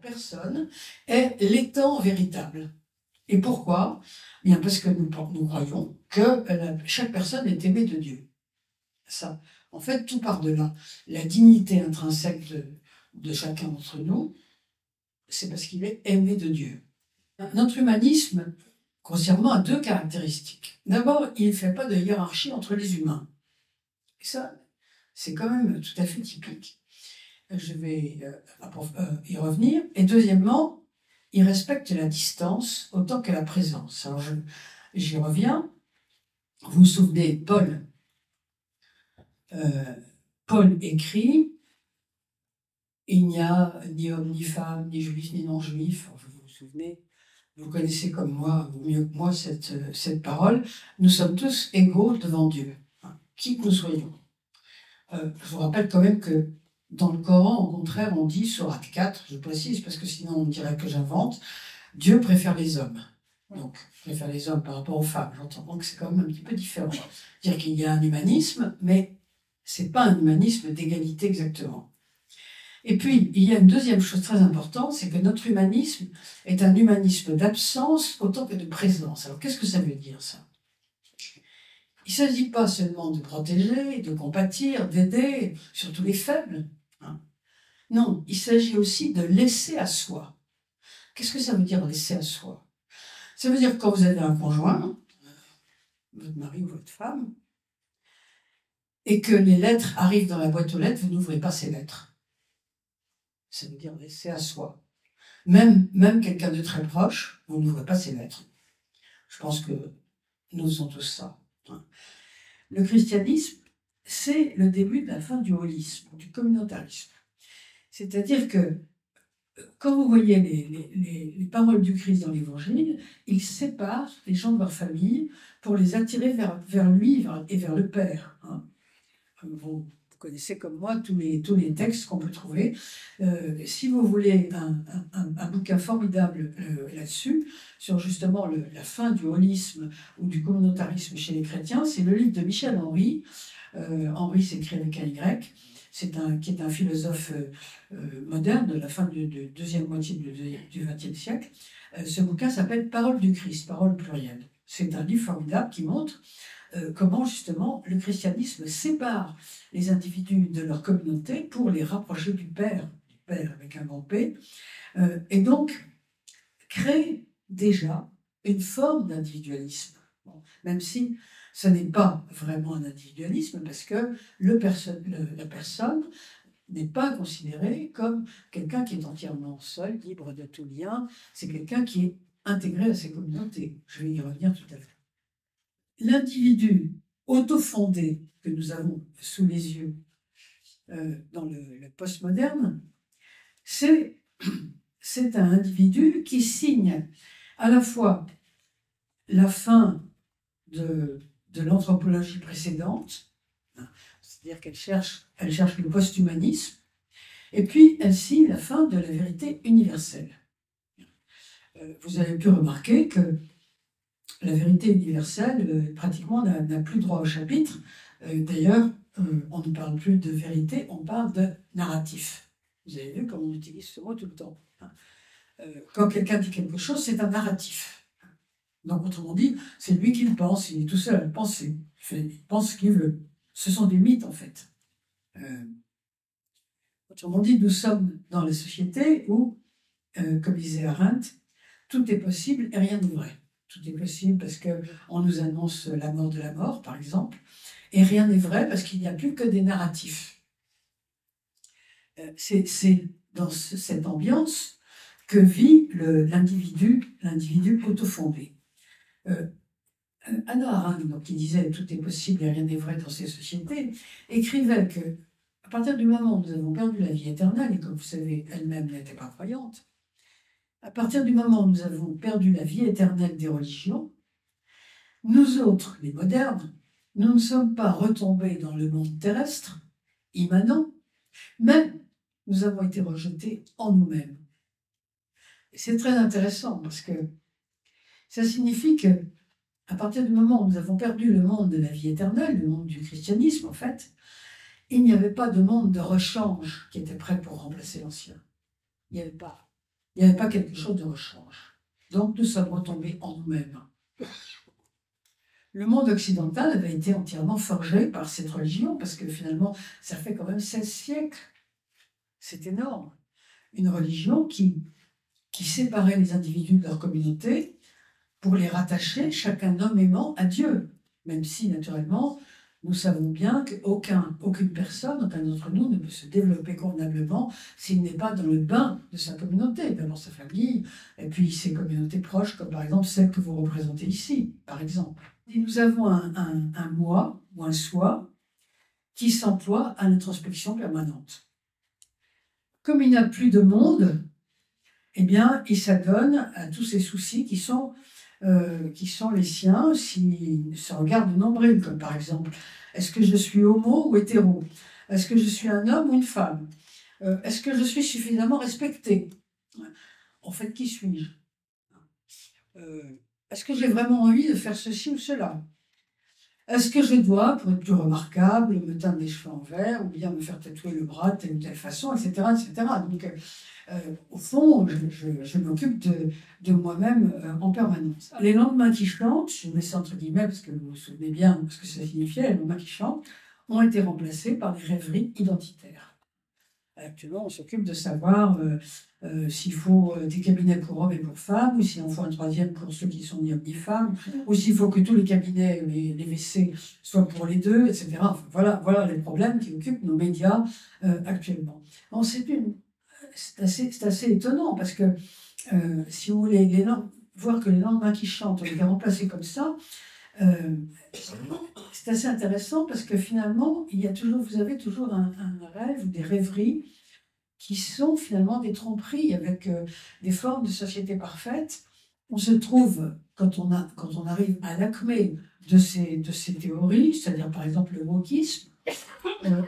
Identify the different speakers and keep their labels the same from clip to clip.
Speaker 1: personne est l'étang véritable. Et pourquoi? Bien parce que nous croyons que chaque personne est aimée de Dieu. Ça, en fait, tout part de là. La dignité intrinsèque de chacun d'entre nous, c'est parce qu'il est aimé de Dieu. Notre humanisme, grossièrement, a deux caractéristiques. D'abord, il ne fait pas de hiérarchie entre les humains. Et ça, c'est quand même tout à fait typique. Je vais y revenir. Et deuxièmement, il respecte la distance autant que la présence. Alors, j'y reviens. Vous vous souvenez, Paul écrit « Il n'y a ni homme, ni femme, ni juif, ni non-juif ». Vous vous souvenez, vous connaissez comme moi, ou mieux que moi, cette parole. Nous sommes tous égaux devant Dieu, qui que nous soyons. Je vous rappelle quand même que dans le Coran, au contraire, on dit, sourate 4, je précise parce que sinon on dirait que j'invente, Dieu préfère les hommes. Donc, préfère les hommes par rapport aux femmes. J'entends que c'est quand même un petit peu différent. Dire qu'il y a un humanisme, mais c'est pas un humanisme d'égalité exactement. Et puis, il y a une deuxième chose très importante, c'est que notre humanisme est un humanisme d'absence autant que de présence. Alors, qu'est-ce que ça veut dire, ça? Il ne s'agit pas seulement de protéger, de compatir, d'aider, surtout les faibles. Non, il s'agit aussi de laisser à soi. Qu'est-ce que ça veut dire laisser à soi? Ça veut dire que quand vous avez un conjoint, votre mari ou votre femme, et que les lettres arrivent dans la boîte aux lettres, vous n'ouvrez pas ces lettres. Ça veut dire laisser à soi. Même quelqu'un de très proche, vous n'ouvrez pas ces lettres. Je pense que nous faisons tous ça. Le christianisme, c'est le début de la fin du holisme, du communautarisme. C'est-à-dire que quand vous voyez les paroles du Christ dans l'Évangile, il sépare les gens de leur famille pour les attirer vers lui et vers le Père. Vous connaissez comme moi tous les textes qu'on peut trouver. Si vous voulez un bouquin formidable là-dessus, sur justement la fin du holisme ou du communautarisme chez les chrétiens, c'est le livre de Michel Henry. Henry s'écrit avec un Y. Qui est un philosophe moderne de la fin de deuxième moitié du XXe siècle. Ce bouquin s'appelle « Parole du Christ », parole plurielle. C'est un livre formidable qui montre comment justement le christianisme sépare les individus de leur communauté pour les rapprocher du Père avec un grand P, et donc crée déjà une forme d'individualisme. Bon, même si ce n'est pas vraiment un individualisme parce que la personne n'est pas considérée comme quelqu'un qui est entièrement seul, libre de tout lien. C'est quelqu'un qui est intégré à ses communautés. Je vais y revenir tout à l'heure. L'individu autofondé que nous avons sous les yeux dans le postmoderne, c'est un individu qui signe à la fois la fin de l'anthropologie précédente, c'est-à-dire qu'elle cherche le post-humanisme, et puis elle signe la fin de la vérité universelle. Vous avez pu remarquer que la vérité universelle, pratiquement, n'a plus droit au chapitre. D'ailleurs, on ne parle plus de vérité, on parle de narratif. Vous avez vu comme on utilise ce mot tout le temps. Quand quelqu'un dit quelque chose, c'est un narratif. Donc, autrement dit, c'est lui qui le pense, il est tout seul à le penser. Il pense ce qu'il veut. Ce sont des mythes, en fait. Autrement dit, nous sommes dans la société où, comme disait Arendt, tout est possible et rien n'est vrai. Tout est possible parce qu'on nous annonce la mort de la mort, par exemple, et rien n'est vrai parce qu'il n'y a plus que des narratifs. C'est dans cette ambiance que vit l'individu autofondé. Hannah Arendt, donc, qui disait « tout est possible et rien n'est vrai dans ces sociétés », écrivait que à partir du moment où nous avons perdu la vie éternelle, et comme vous savez, elle-même n'était pas croyante, à partir du moment où nous avons perdu la vie éternelle des religions, nous autres, les modernes, nous ne sommes pas retombés dans le monde terrestre, immanent, mais nous avons été rejetés en nous-mêmes. C'est très intéressant parce que ça signifie que à partir du moment où nous avons perdu le monde de la vie éternelle, le monde du christianisme en fait, il n'y avait pas de monde de rechange qui était prêt pour remplacer l'ancien. Il n'y avait pas. Il n'y avait pas quelque chose de rechange. Donc nous sommes retombés en nous-mêmes. Le monde occidental avait été entièrement forgé par cette religion, parce que finalement, ça fait quand même 16 siècles. C'est énorme. Une religion qui séparait les individus de leur communauté pour les rattacher, chacun nommément, à Dieu. Même si, naturellement, nous savons bien qu'aucune personne, aucun d'entre nous, ne peut se développer convenablement s'il n'est pas dans le bain de sa communauté, d'abord sa famille, et puis ses communautés proches, comme par exemple celle que vous représentez ici, par exemple. Et nous avons un moi ou un soi qui s'emploie à l'introspection permanente. Comme il n'y a plus de monde, eh bien, il s'adonne à tous ces soucis qui sont les siens s'il se regarde de nombril, comme par exemple, est-ce que je suis homo ou hétéro? Est-ce que je suis un homme ou une femme? Est-ce que je suis suffisamment respecté? En fait, qui suis-je? Est-ce que j'ai vraiment envie de faire ceci ou cela? Est-ce que je dois, pour être plus remarquable, me teindre les cheveux en vert, ou bien me faire tatouer le bras de telle ou telle façon, etc., etc. Donc, au fond, je m'occupe de moi-même en permanence. Les lendemains qui chantent, je mets ça entre guillemets parce que vous vous souvenez bien ce que ça signifiait, les lendemains qui chantent, ont été remplacés par des rêveries identitaires. Actuellement, on s'occupe de savoir s'il faut des cabinets pour hommes et pour femmes, ou s'il en faut un troisième pour ceux qui sont ni hommes ni femmes, ou s'il faut que tous les cabinets, les WC, soient pour les deux, etc. Enfin, voilà les problèmes qui occupent nos médias actuellement. Bon, c'est assez étonnant, parce que si vous voulez voir que les lendemains qui chantent ont été remplacés comme ça, c'est assez intéressant, parce que finalement, vous avez toujours un rêve ou des rêveries qui sont finalement des tromperies avec des formes de société parfaite. On se trouve, quand on arrive à l'acmé de ces théories, c'est-à-dire par exemple le wokisme,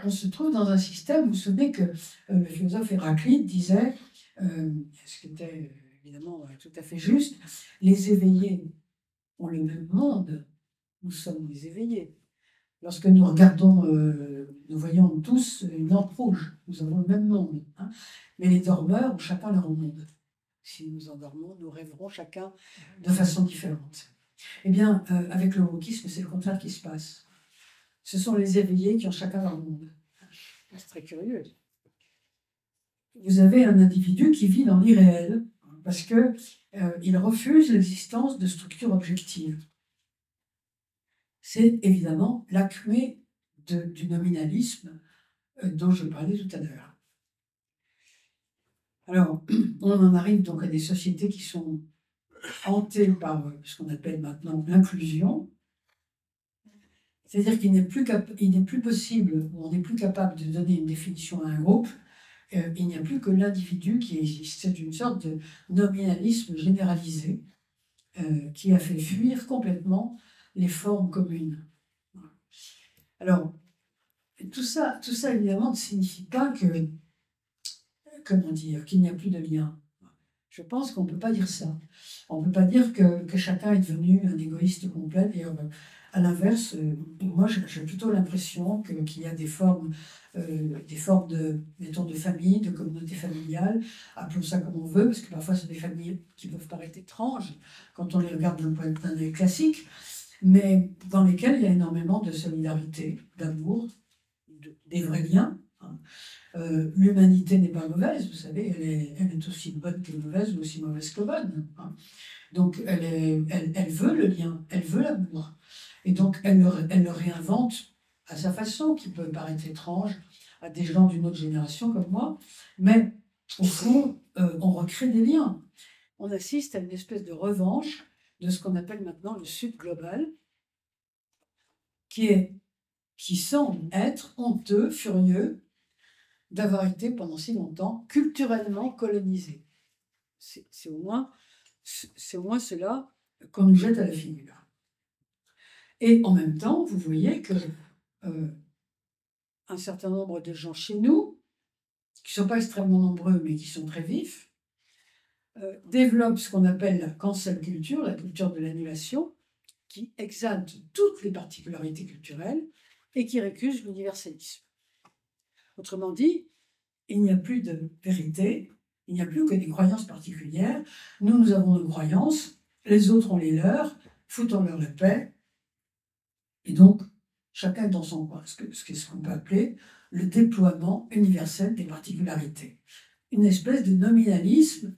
Speaker 1: on se trouve dans un système, vous vous souvenez que le philosophe Héraclite disait, ce qui était évidemment tout à fait juste, les éveillés ont le même monde, nous sommes les éveillés. Lorsque nous regardons, nous voyons tous une lampe rouge, nous avons le même monde. Hein. Mais les dormeurs ont chacun leur monde. Si nous endormons, nous rêverons chacun de façon différente. Eh bien, avec le wokisme, c'est le contraire qui se passe. Ce sont les éveillés qui ont chacun leur monde. C'est très curieux. Vous avez un individu qui vit dans l'irréel, parce qu'il refuse l'existence de structures objectives. C'est évidemment l'acmé du nominalisme dont je parlais tout à l'heure. Alors, on en arrive donc à des sociétés qui sont hantées par ce qu'on appelle maintenant l'inclusion, c'est-à-dire qu'il n'est plus possible, ou on n'est plus capable de donner une définition à un groupe, il n'y a plus que l'individu qui existe. C'est une sorte de nominalisme généralisé qui a fait fuir complètement les formes communes. Alors, tout ça évidemment ne signifie pas qu'il n'y a plus de lien. Je pense qu'on ne peut pas dire ça. On ne peut pas dire que chacun est devenu un égoïste complet. Et à l'inverse, moi j'ai plutôt l'impression qu'il y a des formes mettons, de famille, de communauté familiale, appelons ça comme on veut, parce que parfois c'est des familles qui peuvent paraître étranges quand on les regarde d'un point de vue classique, mais dans lesquelles il y a énormément de solidarité, d'amour, des vrais liens. Hein. L'humanité n'est pas mauvaise, vous savez, elle est aussi bonne que mauvaise, ou aussi mauvaise que bonne. Hein. Donc elle veut le lien, elle veut l'amour. Et donc elle le réinvente à sa façon, qui peut paraître étrange à des gens d'une autre génération comme moi, mais au fond, on recrée des liens. On assiste à une espèce de revanche de ce qu'on appelle maintenant le Sud global, qui semble être honteux, furieux, d'avoir été pendant si longtemps culturellement colonisé. C'est au moins cela qu'on nous jette à la figure. Et en même temps, vous voyez que un certain nombre de gens chez nous, qui ne sont pas extrêmement nombreux, mais qui sont très vifs, développent ce qu'on appelle la cancel culture, la culture de l'annulation, qui exalte toutes les particularités culturelles et qui récuse l'universalisme. Autrement dit, il n'y a plus de vérité, Il n'y a plus que des croyances particulières. Nous, nous avons nos croyances, les autres ont les leurs, foutons-leur la paix. Et donc, chacun est dans son coin, ce qu'on peut appeler le déploiement universel des particularités. Une espèce de nominalisme,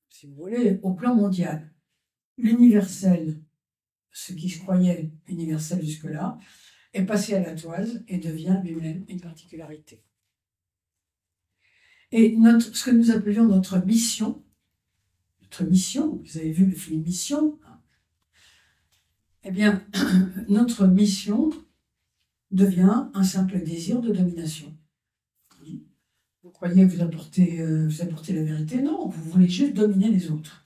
Speaker 1: si vous voulez, au plan mondial. L'universel, ce qui se croyait universel jusque-là, est passé à la toise et devient lui-même une particularité. Et ce que nous appelions notre mission, vous avez vu le film Mission, eh bien, notre mission devient un simple désir de domination. Vous croyez que vous apportez la vérité? Non, vous voulez juste dominer les autres.